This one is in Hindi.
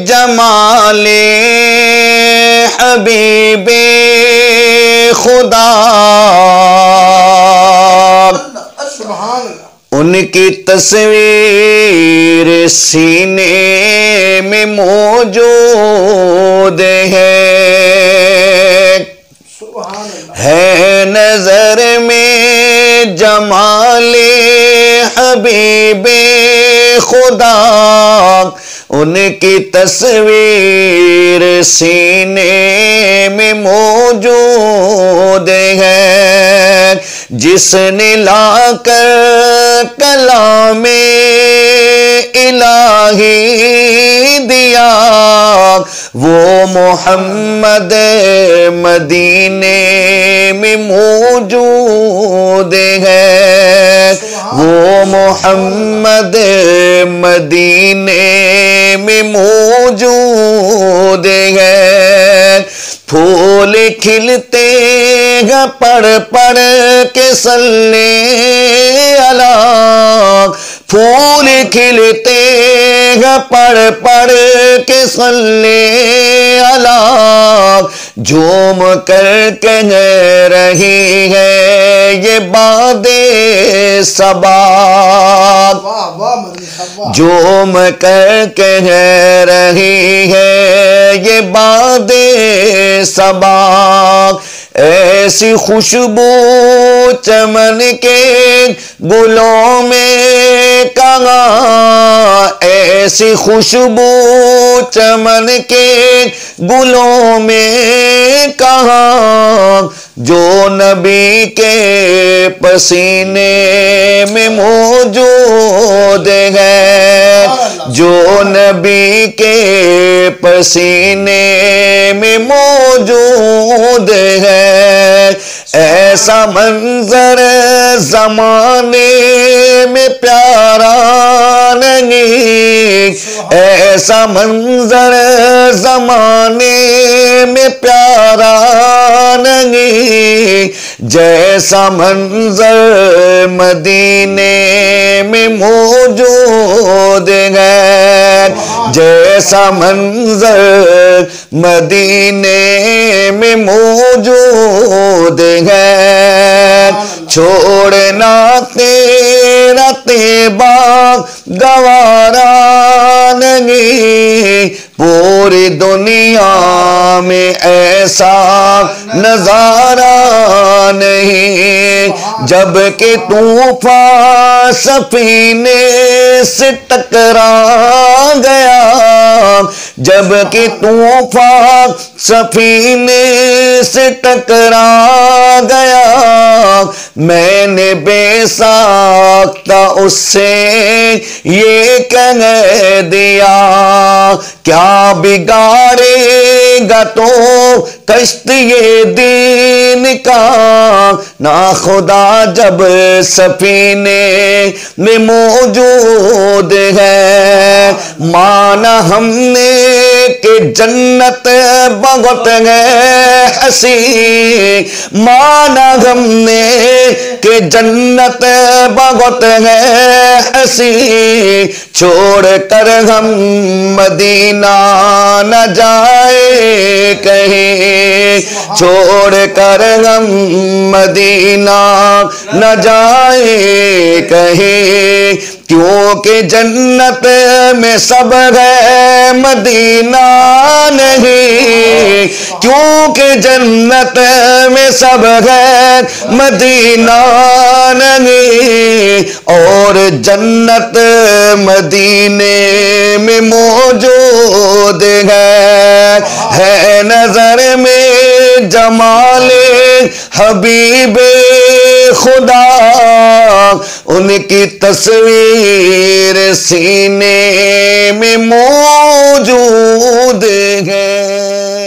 जमाले हबीबे खुदा, उनकी तस्वीर सीने में मौजूद है नजर में जमाले हबीबे खुदा, उनकी तस्वीर सीने में मौजूद है। जिसने लाकर कलामे इलाही दिया, वो मोहम्मद मदीने में मौजूद है। वो मोहम्मद मदीने में मौजूद है। फूल खिलते हैं पढ़ पढ़ के सल्ले अला, फूल खिलते हैं पढ़ पढ़ के सल्ले अला। झूम कर कह रही है ये बादे सबा, झूम कर कह रही है ये बादे सबा। ऐसी खुशबू चमन के गुलों में कहाँ, ऐसी खुशबू चमन के गुलों में कहाँ, जो नबी के पसीने में मौजूद है, जो नबी के पसीने में मौजूद है। ऐसा मंजर जमाने में प्यारा नहीं, ऐसा मंजर जमाने में प्यारा नहीं, जैसा मंजर मदीने में मौजूद है, जैसा मंजर मदीने में मौजूद है। छोड़ना तेरा तेबा गवारा नहीं, पूरी दुनिया में ऐसा नजारा नहीं। जब के तूफान सफीने से टकरा गया, जब के तूफान सफीने से टकरा गया, मैंने बेसाख्ता उससे ये कह दिया, क्या बिगाड़ेगा तो कश्त ये दीन का, ना खुदा जब सफीने में मौजूद है। माना हमने कि जन्नत बहुत है हसी, माना हमने कि जन्नत बहुत है हसी, छोड़ कर हम मदीना न जाए कहीं, छोड़ कर हम मदीना न जाए कहीं, क्योंकि जन्नत में सब है मदीना नहीं, क्योंकि जन्नत में सब है मदीना नहीं, और जन्नत मदीने में मौजूद है नजर में जमाले हबीबे खुदा, उनकी तस्वीर सीने में मौजूद है।